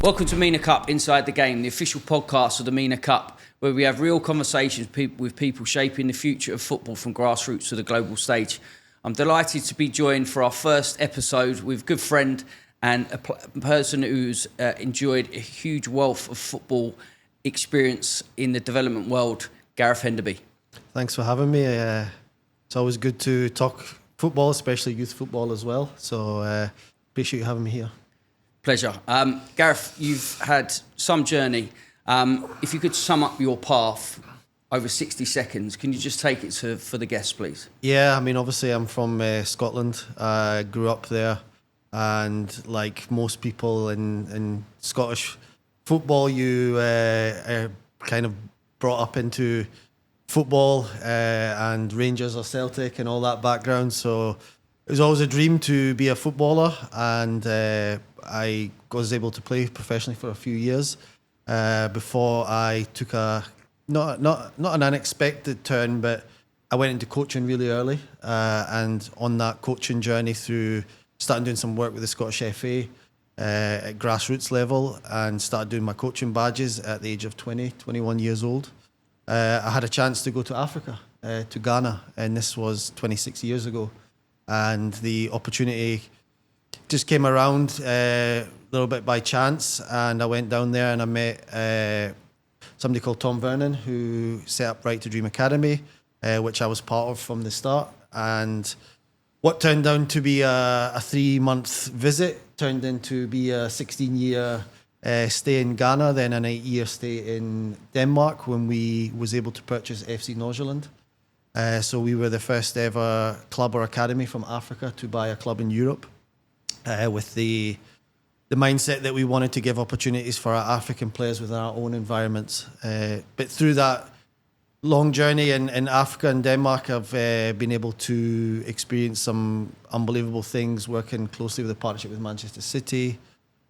Welcome to Mina Cup Inside the Game, the official podcast of the Mina Cup, where we have real conversations with people shaping the future of football from grassroots to the global stage. I'm delighted to be joined for our first episode with a good friend and a person who's enjoyed a huge wealth of football experience in the development world, Gareth Henderby. Thanks for having me. It's always good to talk football, especially youth football as well. So appreciate you having me here. Pleasure. Gareth, you've had some journey. If you could sum up your path over 60 seconds, can you just take it for the guests, please? Yeah, I mean, obviously I'm from Scotland. I grew up there, and like most people in Scottish football, you are kind of brought up into football and Rangers or Celtic and all that background. So it was always a dream to be a footballer, and I was able to play professionally for a few years before I took a not an unexpected turn, but I went into coaching really early, and on that coaching journey through starting doing some work with the Scottish FA at grassroots level, and started doing my coaching badges at the age of 21 years old. I had a chance to go to Africa, to Ghana, and this was 26 years ago. And the opportunity just came around a little bit by chance, and I went down there and I met somebody called Tom Vernon, who set up Right to Dream Academy, which I was part of from the start. And what turned out to be a 3-month visit turned into be a 16-year stay in Ghana, then an 8-year stay in Denmark when we was able to purchase FC Nordsjælland. So we were the first ever club or academy from Africa to buy a club in Europe, with the mindset that we wanted to give opportunities for our African players within our own environments. But through that long journey in Africa and Denmark, I've been able to experience some unbelievable things, working closely with a partnership with Manchester City,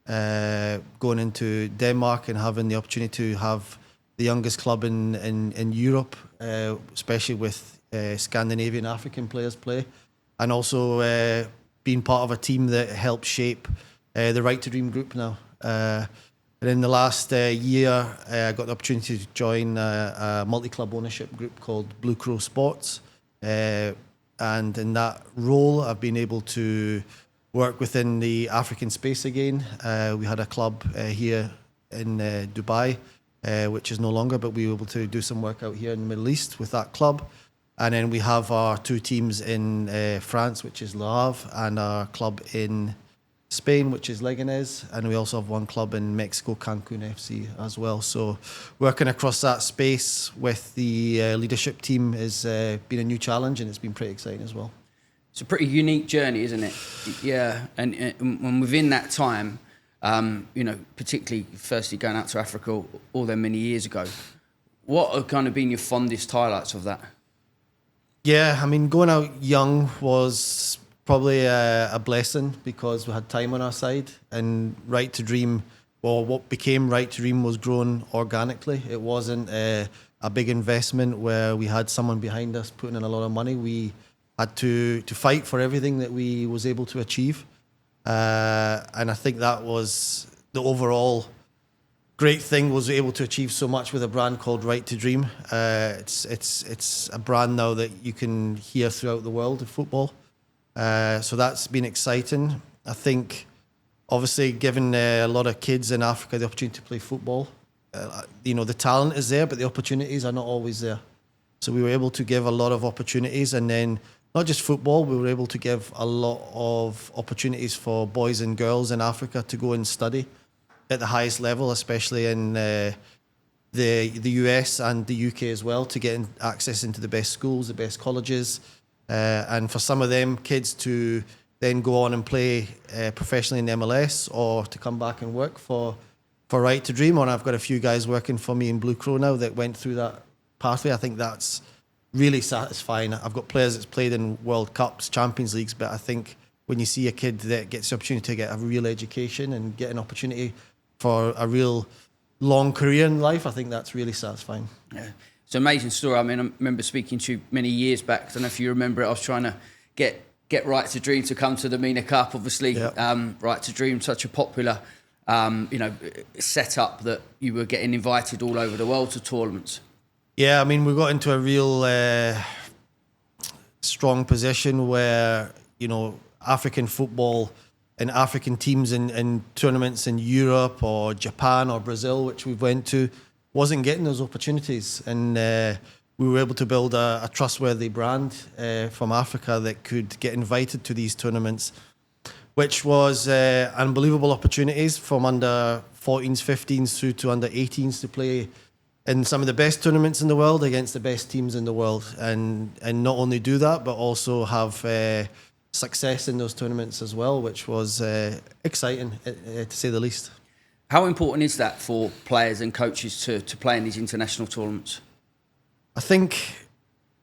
going into Denmark and having the opportunity to have the youngest club in Europe, especially with Scandinavian African players play, and also being part of a team that helped shape the Right to Dream group now. And in the last year, I got the opportunity to join a multi-club ownership group called Blue Crow Sports. And in that role, I've been able to work within the African space again. We had a club here in Dubai, which is no longer, but we were able to do some work out here in the Middle East with that club. And then we have our 2 teams in France, which is Le Havre, and our club in Spain, which is Leganés. And we also have one club in Mexico, Cancun FC as well. So working across that space with the leadership team has been a new challenge, and it's been pretty exciting as well. It's a pretty unique journey, isn't it? Yeah, and within that time, particularly firstly going out to Africa all them many years ago, what have kind of been your fondest highlights of that? Yeah, I mean, going out young was probably a blessing because we had time on our side, and Right to Dream, well, what became Right to Dream was grown organically. It wasn't a big investment where we had someone behind us putting in a lot of money. We had to fight for everything that we was able to achieve. And I think that was the overall great thing, was able to achieve so much with a brand called Right to Dream. It's a brand now that you can hear throughout the world of football. So that's been exciting. I think, obviously, giving a lot of kids in Africa the opportunity to play football, the talent is there, but the opportunities are not always there. So we were able to give a lot of opportunities, and then not just football, we were able to give a lot of opportunities for boys and girls in Africa to go and study at the highest level, especially in the US and the UK as well, to get access into the best schools, the best colleges, and for some of them kids to then go on and play professionally in MLS, or to come back and work for Right to Dream. And I've got a few guys working for me in Blue Crow now that went through that pathway. I think that's really satisfying. I've got players that's played in World Cups, Champions Leagues, but I think when you see a kid that gets the opportunity to get a real education and get an opportunity for a real long career in life, I think that's really satisfying. Yeah, it's an amazing story. I mean, I remember speaking to you many years back. I don't know if you remember it. I was trying to get Right to Dream to come to the Mina Cup. Obviously, Right to Dream, such a popular set up that you were getting invited all over the world to tournaments? Yeah, I mean, we got into a real strong position where, African football and African teams in tournaments in Europe or Japan or Brazil, which we went to, wasn't getting those opportunities. And we were able to build a trustworthy brand from Africa that could get invited to these tournaments, which was unbelievable opportunities from under 14s, 15s through to under 18s to play in some of the best tournaments in the world against the best teams in the world. And not only do that, but also have success in those tournaments as well, which was exciting, to say the least. How important is that for players and coaches to play in these international tournaments? I think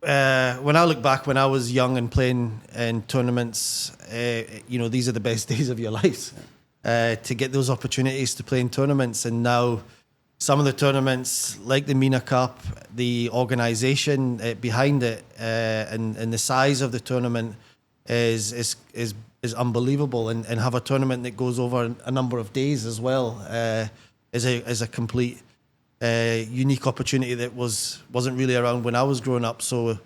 when I look back, when I was young and playing in tournaments, these are the best days of your life to get those opportunities to play in tournaments. And now some of the tournaments, like the Mina Cup, the organisation behind it and the size of the tournament is unbelievable. And have a tournament that goes over a number of days as well is a complete unique opportunity that wasn't really around when I was growing up. So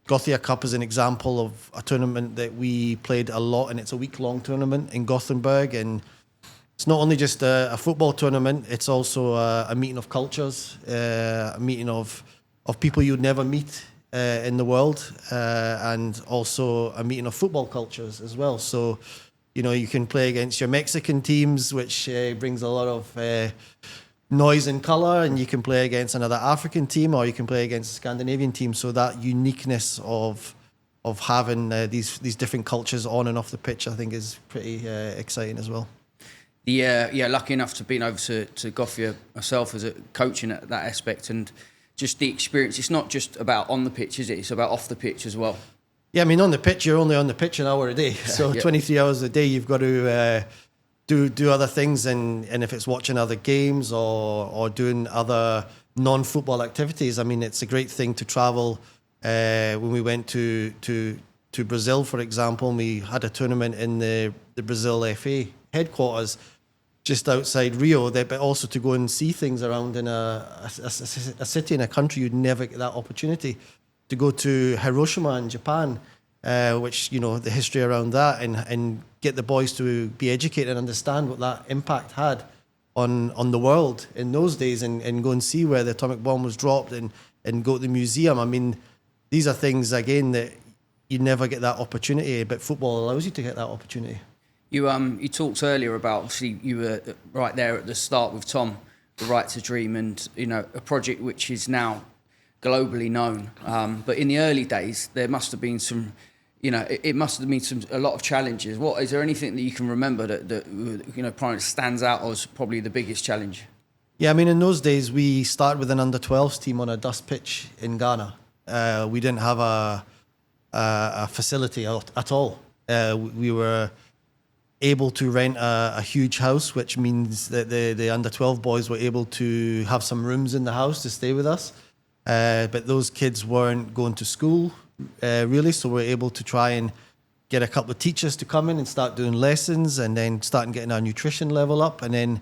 Gothia Cup is an example of a tournament that we played a lot, and it's a week-long tournament in Gothenburg. And it's not only just a football tournament, it's also a meeting of cultures, a meeting of people you'd never meet in the world, and also a meeting of football cultures as well. So, you can play against your Mexican teams, which brings a lot of noise and colour, and you can play against another African team, or you can play against a Scandinavian team. So that uniqueness of having these different cultures on and off the pitch, I think, is pretty exciting as well. Lucky enough to be over to Gothia myself as a coaching at that aspect, and just the experience. It's not just about on the pitch, is it? It's about off the pitch as well. Yeah, I mean, on the pitch, you're only on the pitch an hour a day. So 23 hours a day, you've got to do other things. And if it's watching other games or doing other non-football activities, I mean, it's a great thing to travel. When we went to Brazil, for example, we had a tournament in the Brazil FA headquarters just outside Rio, but also to go and see things around in a city, in a country, you'd never get that opportunity. To go to Hiroshima in Japan, which, the history around that, and get the boys to be educated and understand what that impact had on the world in those days, and go and see where the atomic bomb was dropped, and go to the museum. I mean, these are things, again, that you never get that opportunity, but football allows you to get that opportunity. You talked earlier about, obviously, you were right there at the start with Tom, the Right to Dream, and a project which is now globally known. But in the early days, there must have been some, it must have been a lot of challenges. Is there anything that you can remember that probably stands out as probably the biggest challenge? Yeah, I mean, in those days, we started with an under-12s team on a dust pitch in Ghana. We didn't have a facility at all. We were able to rent a huge house, which means that the under-12 boys were able to have some rooms in the house to stay with us. But those kids weren't going to school, really, so we're able to try and get a couple of teachers to come in and start doing lessons, and then starting getting our nutrition level up. And then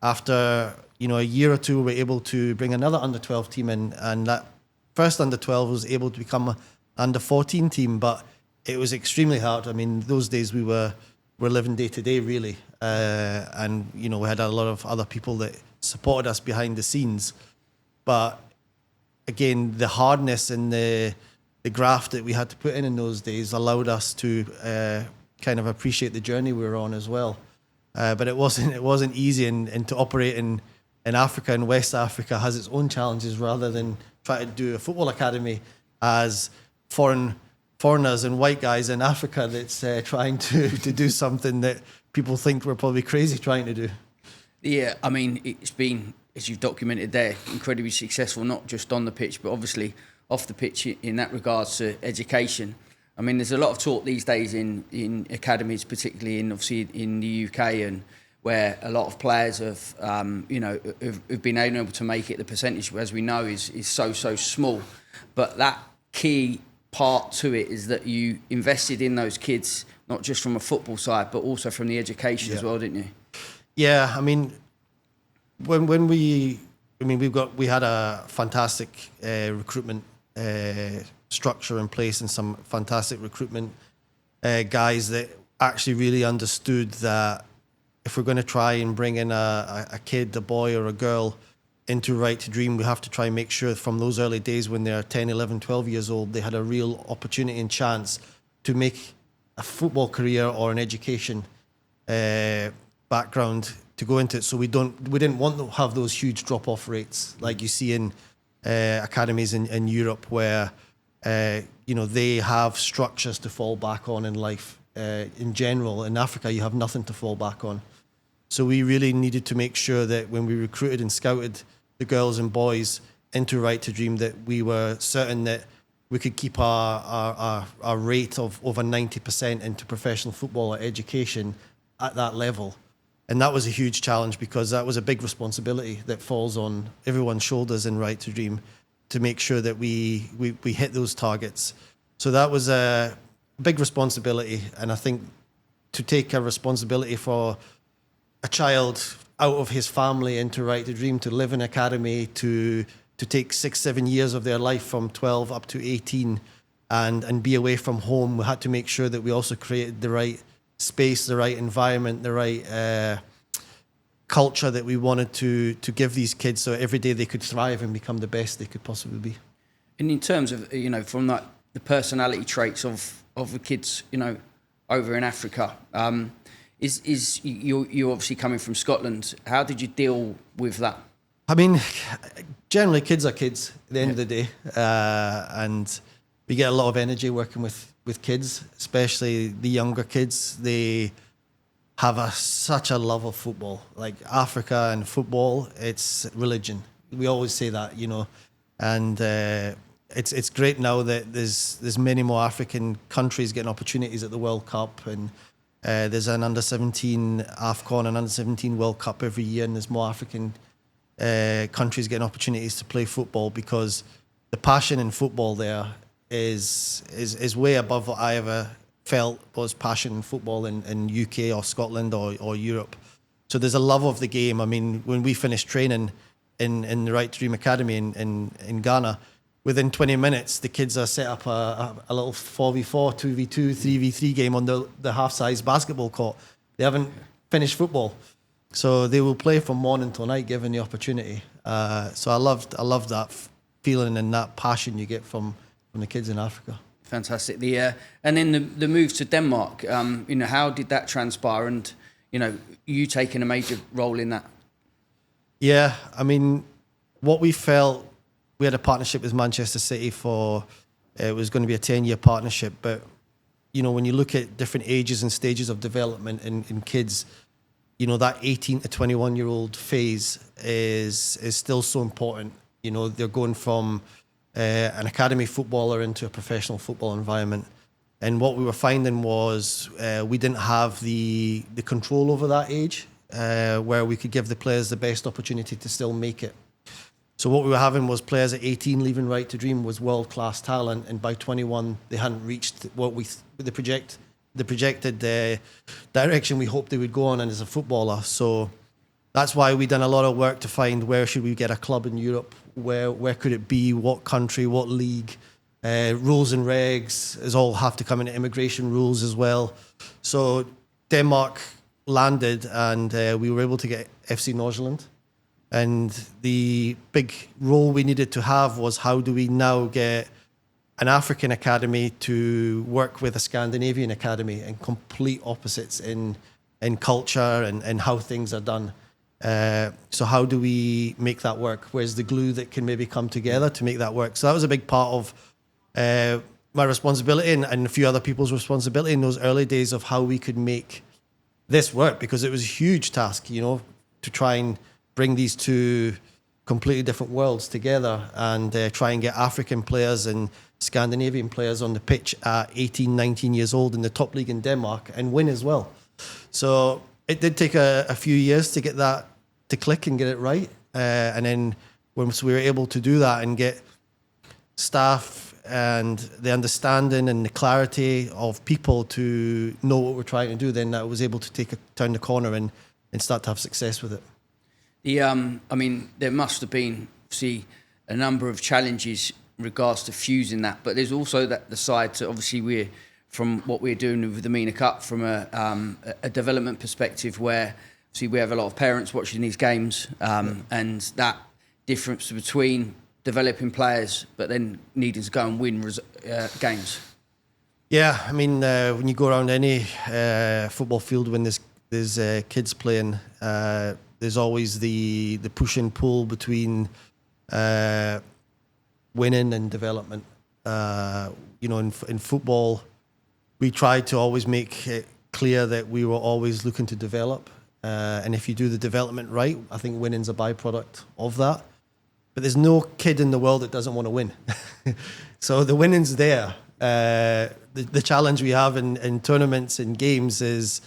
after a year or two, we're able to bring another under-12 team in, and that first under-12 was able to become an under-14 team, but it was extremely hard. I mean, those days we're living day to day, really, and we had a lot of other people that supported us behind the scenes. But again, the hardness and the graft that we had to put in those days allowed us to kind of appreciate the journey we were on as well. But it wasn't easy, and to operate in Africa and West Africa has its own challenges, rather than try to do a football academy as foreigners and white guys in Africa that's trying to do something that people think we're probably crazy trying to do. Yeah, I mean, it's been, as you've documented there, incredibly successful, not just on the pitch, but obviously off the pitch in that regards to education. I mean, there's a lot of talk these days in academies, particularly obviously in the UK, and where a lot of players have been able to make it. The percentage, as we know, is so small. But that key part to it is that you invested in those kids, not just from a football side, but also from the education as well, didn't you? Yeah, I mean, when we had a fantastic recruitment structure in place and some fantastic recruitment guys that actually really understood that if we're going to try and bring in a kid, a boy or a girl into Right to Dream, we have to try and make sure from those early days when they're 10, 11, 12 years old, they had a real opportunity and chance to make a football career or an education background to go into it. So we didn't want to have those huge drop-off rates like you see in academies in Europe where they have structures to fall back on in life. In general, in Africa, you have nothing to fall back on. So we really needed to make sure that when we recruited and scouted the girls and boys into Right to Dream, that we were certain that we could keep our rate of over 90% into professional football or education at that level. And that was a huge challenge because that was a big responsibility that falls on everyone's shoulders in Right to Dream to make sure that we hit those targets. So that was a big responsibility. And I think to take a responsibility for a child out of his family into Right to Dream, to live in academy, to take 6-7 years of their life from 12 up to 18 and be away from home, we had to make sure that we also created the right space, the right environment, the right culture that we wanted to give these kids so every day they could thrive and become the best they could possibly be. And in terms of, from like the personality traits of the kids, over in Africa, is you're obviously coming from Scotland. How did you deal with that? I mean, generally kids are kids at the end of the day. And we get a lot of energy working with kids, especially the younger kids. They have such a love of football. Like Africa and football, it's religion. We always say that, and it's great now that there's many more African countries getting opportunities at the World Cup, and there's an under-17 AFCON and under-17 World Cup every year, and there's more African countries getting opportunities to play football because the passion in football there is way above what I ever felt was passion in football in UK or Scotland or Europe. So there's a love of the game. I mean, when we finished training in the Right to Dream Academy in Ghana, within 20 minutes, the kids are set up a little 4v4, 2v2, 3v3 game on the half-size basketball court. They haven't finished football. So they will play from morning till night given the opportunity. So I loved that feeling and that passion you get from the kids in Africa. Fantastic. And then the move to Denmark, how did that transpire? And, you taking a major role in that? Yeah, I mean, what we felt, we had a partnership with Manchester City it was going to be a 10-year partnership. But, when you look at different ages and stages of development in kids, that 18 to 21-year-old phase is still so important. They're going from an academy footballer into a professional football environment. And what we were finding was we didn't have the control over that age where we could give the players the best opportunity to still make it. So what we were having was players at 18 leaving Right to Dream was world-class talent, and by 21 they hadn't reached what the projected direction we hoped they would go on and as a footballer. So that's why we done a lot of work to find where should we get a club in Europe, where could it be, what country, what league, rules and regs is all have to come into immigration rules as well. So Denmark landed and we were able to get FC Nordsjælland. And the big role we needed to have was how do we now get an African academy to work with a Scandinavian academy, and complete opposites in culture and how things are done. So how do we make that work? Where's the glue that can maybe come together to make that work? So that was a big part of my responsibility and a few other people's responsibility in those early days of how we could make this work, because it was a huge task, to try and bring these two completely different worlds together and try and get African players and Scandinavian players on the pitch at 18, 19 years old in the top league in Denmark and win as well. So it did take a few years to get that to click and get it right. And then once we were able to do that and get staff and the understanding and the clarity of people to know what we're trying to do, then I was able to turn the corner and and start to have success with it. I mean, there must have been, see, a number of challenges in regards to fusing that, but there's also the side to, obviously, from what we're doing with the Mina Cup from a development perspective, where see we have a lot of parents watching these games, and that difference between developing players but then needing to go and win games. Yeah, I mean, when you go around any football field when there's kids playing, there's always the push and pull between winning and development. In football, we try to always make it clear that we were always looking to develop. And if you do the development right, I think winning's a byproduct of that. But there's no kid in the world that doesn't want to win. So the winning's there. The challenge we have in tournaments and games is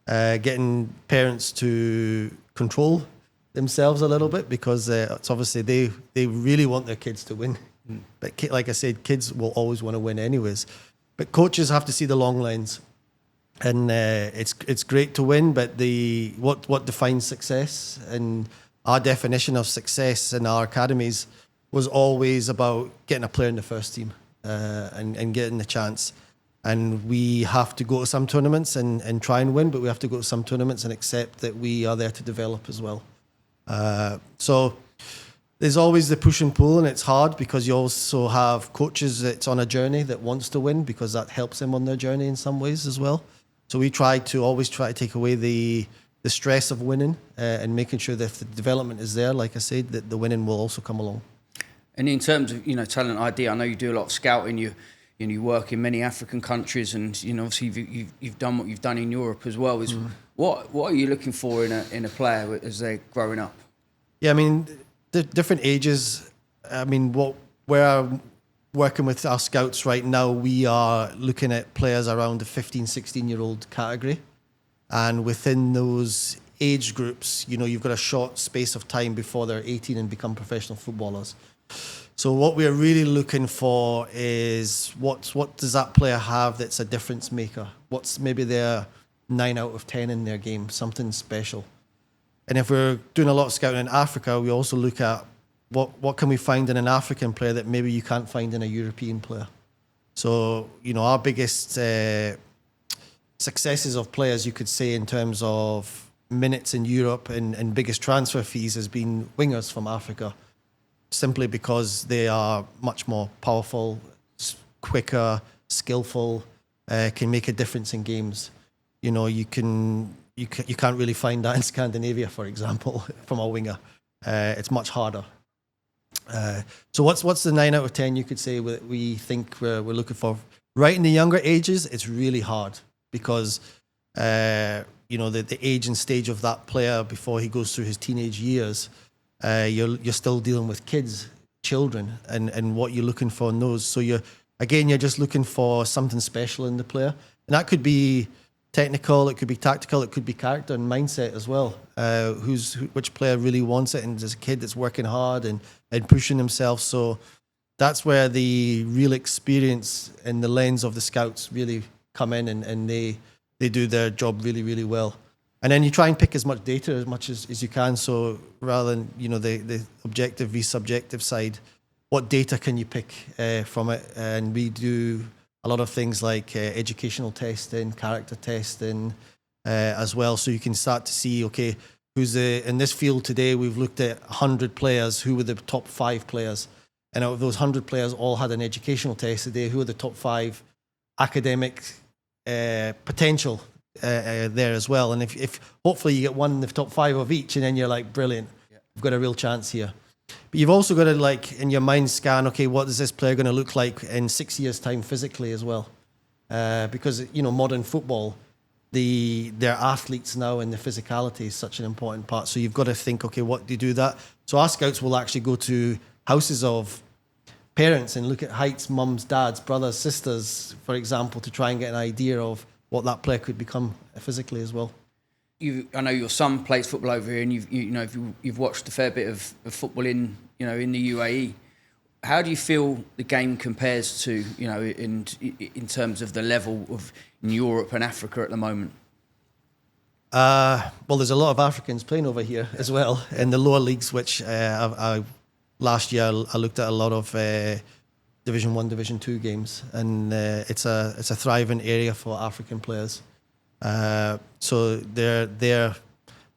getting parents to control themselves a little bit, because it's obviously they really want their kids to win. But like I said, kids will always want to win anyways. But coaches have to see the long lens. And it's great to win, but what defines success, and our definition of success in our academies was always about getting a player in the first team and getting the chance. And we have to go to some tournaments and try and win, but we have to go to some tournaments and accept that we are there to develop as well. So there's always the push and pull, and it's hard because you also have coaches that's on a journey that wants to win, because that helps them on their journey in some ways as well. So we always try to take away the stress of winning and making sure that if the development is there, like I said, that the winning will also come along. And in terms of talent ID, I know you do a lot of scouting. You work in many African countries, and obviously you've done what you've done in Europe as well. What are you looking for in a player as they're growing up? Yeah, I mean, the different ages. I mean, where working with our scouts right now, we are looking at players around the 15, 16-year-old category. And within those age groups, you've got a short space of time before they're 18 and become professional footballers. So what we're really looking for is what does that player have that's a difference maker? What's maybe their 9 out of 10 in their game, something special. And if we're doing a lot of scouting in Africa, we also look at what can we find in an African player that maybe you can't find in a European player. So, our biggest successes of players, you could say, in terms of minutes in Europe and biggest transfer fees has been wingers from Africa, simply because they are much more powerful, quicker, skillful, can make a difference in games. You can't really find that in Scandinavia, for example, from a winger. It's much harder. So what's the 9 out of 10 you could say we think we're looking for? Right in the younger ages, it's really hard because the age and stage of that player before he goes through his teenage years, you're still dealing with children, and what you're looking for in those. So you're just looking for something special in the player, and that could be technical, it could be tactical, it could be character and mindset as well. Which player really wants it, and there's a kid that's working hard and pushing himself. So that's where the real experience and the lens of the scouts really come in, and they do their job really, really well. And then you try and pick as much data as you can. So rather than the objective v subjective side, what data can you pick from it? And we do a lot of things like educational testing, character testing as well. So you can start to see, okay, in this field today, we've looked at 100 players, who were the top 5 players. And out of those 100 players, all had an educational test today. Who are the top 5 academic potential there as well? And if hopefully you get one in the top 5 of each, and then you're like, brilliant, we've got a real chance here. But you've also got to, in your mind, scan, okay, what is this player going to look like in 6 years' time physically as well? Because, modern football, they're athletes now, and the physicality is such an important part. So you've got to think, okay, what do you do that? So our scouts will actually go to houses of parents and look at heights, mums, dads, brothers, sisters, for example, to try and get an idea of what that player could become physically as well. I know your son plays football over here, and you've watched a fair bit of football in the UAE. How do you feel the game compares to in terms of the level of in Europe and Africa at the moment? Well, there's a lot of Africans playing over here as well in the lower leagues, which last year I looked at a lot of Division 1, Division 2 games, and it's a thriving area for African players. So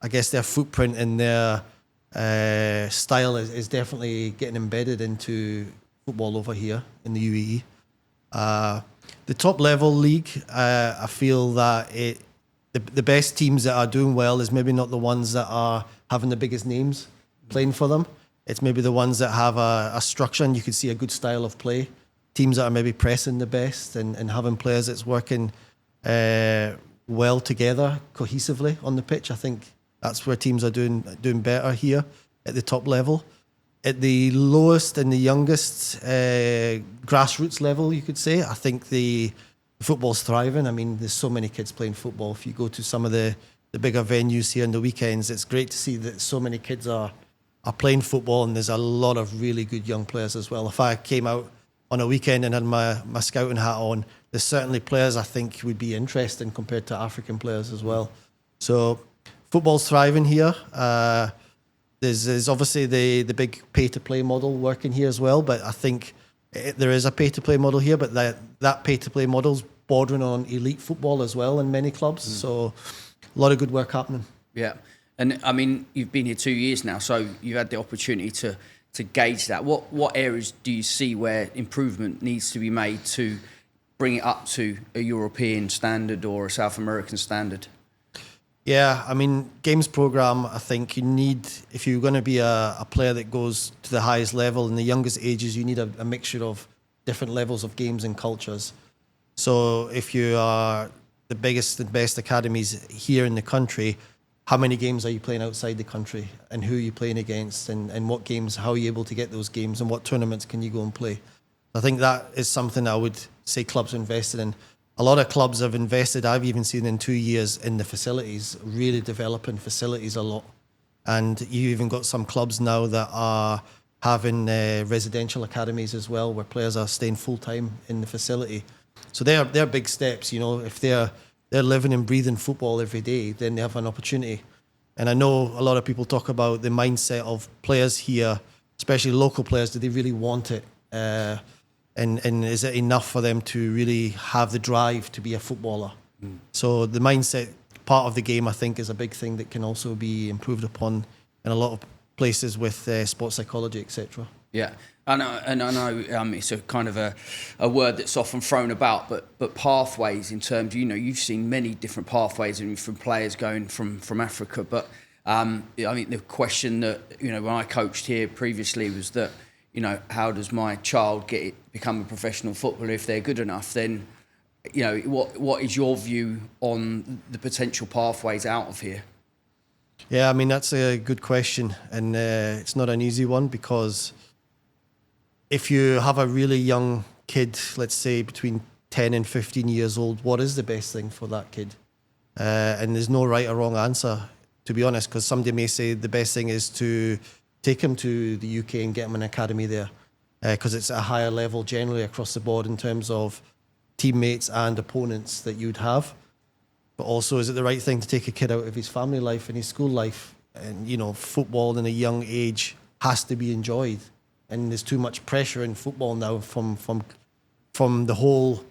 I guess their footprint and their style is definitely getting embedded into football over here in the UAE. The top level league, I feel that the best teams that are doing well is maybe not the ones that are having the biggest names playing for them. It's maybe the ones that have a structure and you can see a good style of play. Teams that are maybe pressing the best and having players that's working well together, cohesively on the pitch. I think that's where teams are doing better here at the top level. At the lowest and the youngest grassroots level, you could say, I think the football's thriving. I mean, there's so many kids playing football. If you go to some of the bigger venues here on the weekends, it's great to see that so many kids are playing football, and there's a lot of really good young players as well. If I came out on a weekend and had my scouting hat on, there's certainly players I think would be interesting compared to African players as well. So football's thriving here. There's obviously the big pay-to-play model working here as well, but I think there is a pay-to-play model here, but that pay-to-play model's bordering on elite football as well in many clubs. So a lot of good work happening. Yeah. And I mean, you've been here 2 years now, so you've had the opportunity to gauge that. What areas do you see where improvement needs to be made to bring it up to a European standard or a South American standard? Yeah, I mean, games program, I think you need, if you're going to be a player that goes to the highest level in the youngest ages, you need a mixture of different levels of games and cultures. So if you are the biggest and best academies here in the country, how many games are you playing outside the country, and who are you playing against, and what games, how are you able to get those games, and what tournaments can you go and play? I think that is something I would say clubs are invested in. A lot of clubs have invested, I've even seen in 2 years, in the facilities, really developing facilities a lot. And you even got some clubs now that are having residential academies as well, where players are staying full-time in the facility. So they're big steps, you know. If they're living and breathing football every day, then they have an opportunity. And I know a lot of people talk about the mindset of players here, especially local players. Do they really want it? And is it enough for them to really have the drive to be a footballer? So the mindset part of the game, I think, is a big thing that can also be improved upon in a lot of places with sports psychology, etc. Yeah. I know it's a kind of a word that's often thrown about, but pathways in terms, you know, you've seen many different pathways from players going from Africa, but I think the question that, you know, when I coached here previously was that, you know, how does my child become a professional footballer? If they're good enough, then, you know, what is your view on the potential pathways out of here? Yeah, I mean, that's a good question, and it's not an easy one, because if you have a really young kid, let's say between 10 and 15 years old, what is the best thing for that kid? And there's no right or wrong answer, to be honest, because somebody may say the best thing is to take him to the UK and get him an academy there, because it's at a higher level generally across the board in terms of teammates and opponents that you'd have. But also, is it the right thing to take a kid out of his family life and his school life? And, you know, football in a young age has to be enjoyed. And there's too much pressure in football now from the whole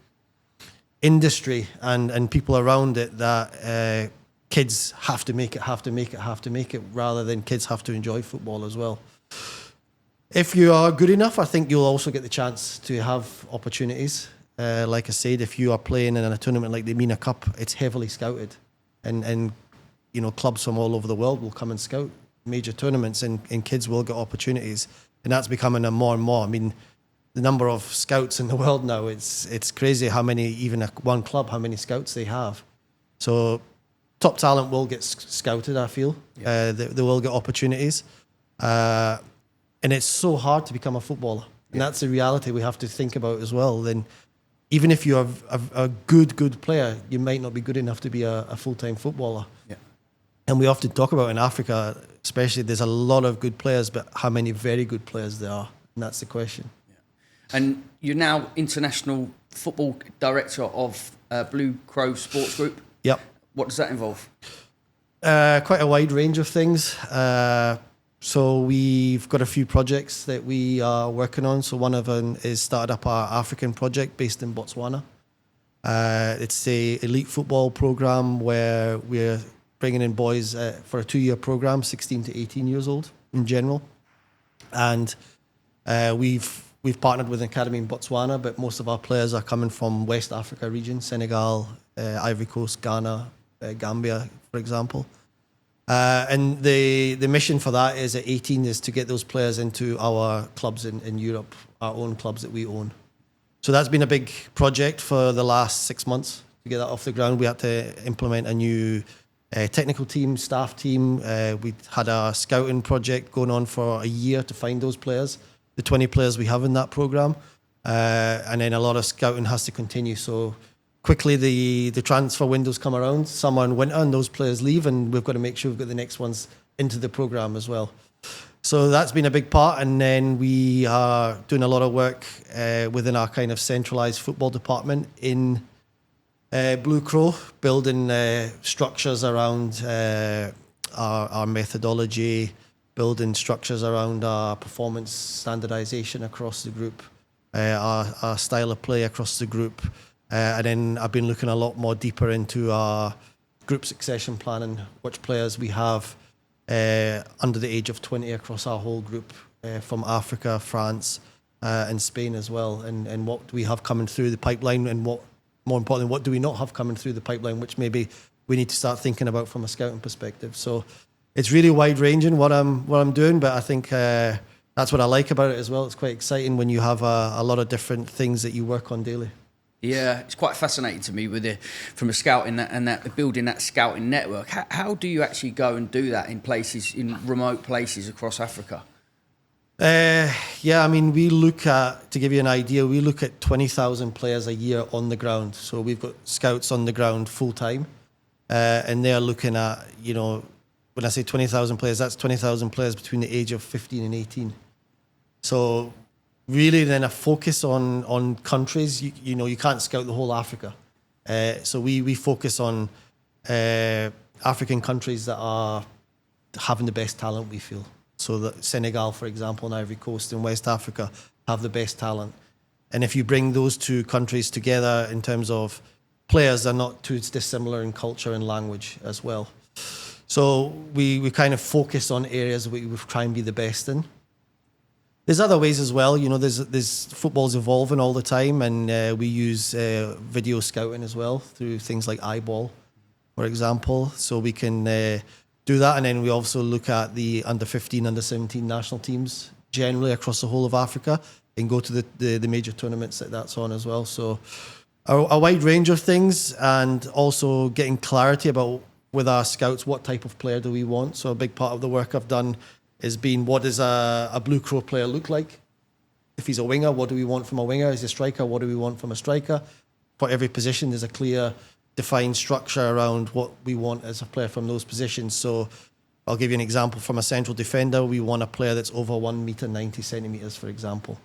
industry and people around it that kids have to make it, rather than kids have to enjoy football as well. If you are good enough, I think you'll also get the chance to have opportunities. Like I said, if you are playing in a tournament like the Mina Cup, it's heavily scouted, and you know, clubs from all over the world will come and scout major tournaments, and kids will get opportunities. And that's becoming a more and more. I mean, the number of scouts in the world now, it's crazy how many, even one club, how many scouts they have. So top talent will get scouted, I feel. Yeah. They will get opportunities. And it's so hard to become a footballer. And that's the reality we have to think about as well. Then even if you're a good player, you might not be good enough to be a full-time footballer. Yeah. And we often talk about in Africa, especially, there's a lot of good players, but how many very good players there are? And that's the question. Yeah. And you're now international football director of Blue Crow Sports Group. Yep. What does that involve? Quite a wide range of things. So we've got a few projects that we are working on. So one of them is started up our African project based in Botswana. It's a elite football program where we're bringing in boys for a 2-year program, 16 to 18 years old in general. And we've partnered with an academy in Botswana, but most of our players are coming from West Africa region, Senegal, Ivory Coast, Ghana, Gambia, for example. And the mission for that is at 18 is to get those players into our clubs in Europe, our own clubs that we own. So that's been a big project for the last 6 months to get that off the ground. We had to implement a new technical team, staff team. We had a scouting project going on for a year to find those players, the 20 players we have in that program. And then a lot of scouting has to continue. So quickly the transfer windows come around, summer and winter, and those players leave, and we've got to make sure we've got the next ones into the program as well. So that's been a big part, and then we are doing a lot of work within our kind of centralised football department in Blue Crow, building structures around our methodology, building structures around our performance standardisation across the group, our style of play across the group. And then I've been looking a lot more deeper into our group succession planning, which players we have under the age of 20 across our whole group from Africa, France, and Spain as well. And what do we have coming through the pipeline, and what, more importantly, what do we not have coming through the pipeline, which maybe we need to start thinking about from a scouting perspective. So it's really wide ranging what I'm doing, but I think that's what I like about it as well. It's quite exciting when you have a lot of different things that you work on daily. Yeah, it's quite fascinating to me from a scouting and building that scouting network. How do you actually go and do that in remote places across Africa? Yeah, I mean, to give you an idea, we look at 20,000 players a year on the ground. So we've got scouts on the ground full time, and they're looking at, when I say 20,000 players, that's 20,000 players between the age of 15 and 18. So really then a focus on countries. You can't scout the whole Africa. So we focus on African countries that are having the best talent, we feel. So that Senegal, for example, and Ivory Coast in West Africa have the best talent. And if you bring those two countries together in terms of players, they're not too dissimilar in culture and language as well. So we kind of focus on areas we try and be the best in. There's other ways as well. There's football's evolving all the time, and we use video scouting as well through things like Eyeball, for example. So we can do that, and then we also look at the under 15, under 17 national teams generally across the whole of Africa, and go to the major tournaments that's on as well. So a wide range of things, and also getting clarity about with our scouts what type of player do we want. So a big part of the work I've done has been, what does a Blue Crow player look like? If he's a winger, what do we want from a winger? Is he a striker? What do we want from a striker? For every position, there's a clear, defined structure around what we want as a player from those positions. So I'll give you an example. From a central defender, we want a player that's over 1 meter 90 centimeters, for example.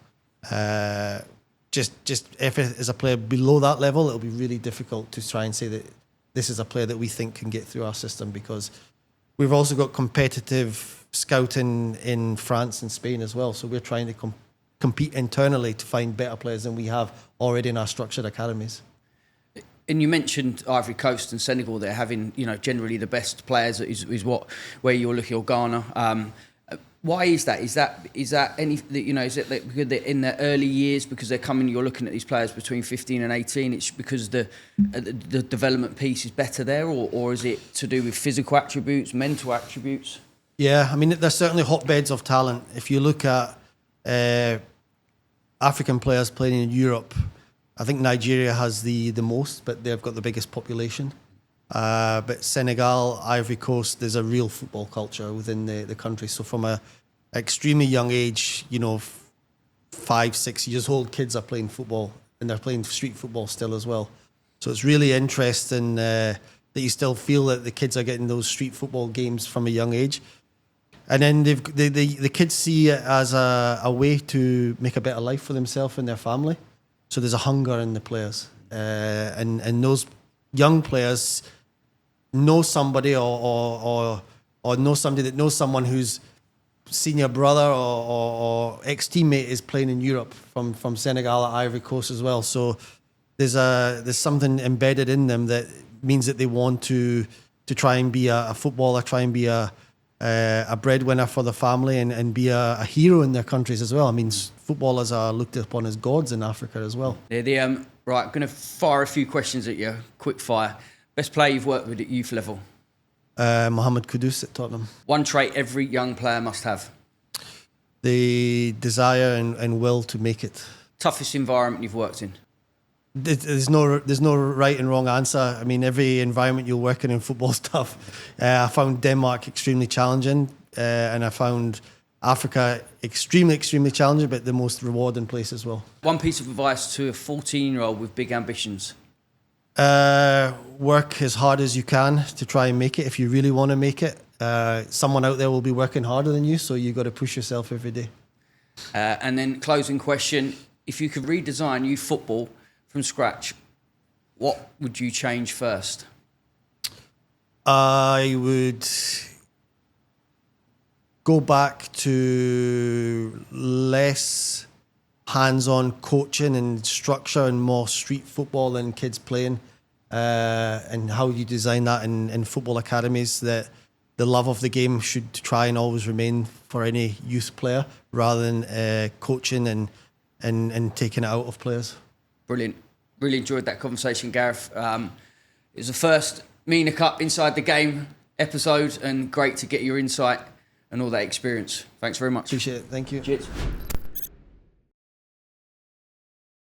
Just if it is a player below that level, it'll be really difficult to try and say that this is a player that we think can get through our system, because we've also got competitive scouting in France and Spain as well. So we're trying to compete internally to find better players than we have already in our structured academies. And you mentioned Ivory Coast and Senegal. They're having, generally the best players is where you're looking, or Ghana. Why is that? Is that is it because they're in their early years, because they're coming? You're looking at these players between 15 and 18. It's because the development piece is better there, or is it to do with physical attributes, mental attributes? Yeah, I mean, there's certainly hotbeds of talent. If you look at African players playing in Europe, I think Nigeria has the most, but they've got the biggest population. But Senegal, Ivory Coast, there's a real football culture within the country. So from a extremely young age, 5, 6 years old, kids are playing football, and they're playing street football still as well. So it's really interesting that you still feel that the kids are getting those street football games from a young age. And then the kids see it as a way to make a better life for themselves and their family. So there's a hunger in the players. And those young players know somebody or know somebody that knows someone whose senior brother or ex-teammate is playing in Europe from Senegal at Ivory Coast as well. So there's something embedded in them that means that they want to try and be a footballer, try and be a breadwinner for the family and be a hero in their countries as well. I mean, footballers are looked upon as gods in Africa as well. Yeah, right, I'm going to fire a few questions at you, quick fire. Best player you've worked with at youth level? Mohamed Kudus at Tottenham. One trait every young player must have? The desire and will to make it. Toughest environment you've worked in? There's no right and wrong answer. I mean, every environment you'll work in football is tough. I found Denmark extremely challenging, and I found Africa extremely challenging, but the most rewarding place as well. One piece of advice to a 14-year-old with big ambitions? Work as hard as you can to try and make it. If you really want to make it, someone out there will be working harder than you, so you got to push yourself every day. And then closing question: if you could redesign youth football from scratch, what would you change first? I would go back to less hands-on coaching and structure and more street football and kids playing, and how you design that in football academies, that the love of the game should try and always remain for any youth player rather than coaching and taking it out of players. Brilliant. Really enjoyed that conversation, Gareth. It was the first Mina Cup Inside the Game episode, and great to get your insight and all that experience. Thanks very much. Appreciate it. Thank you. Cheers.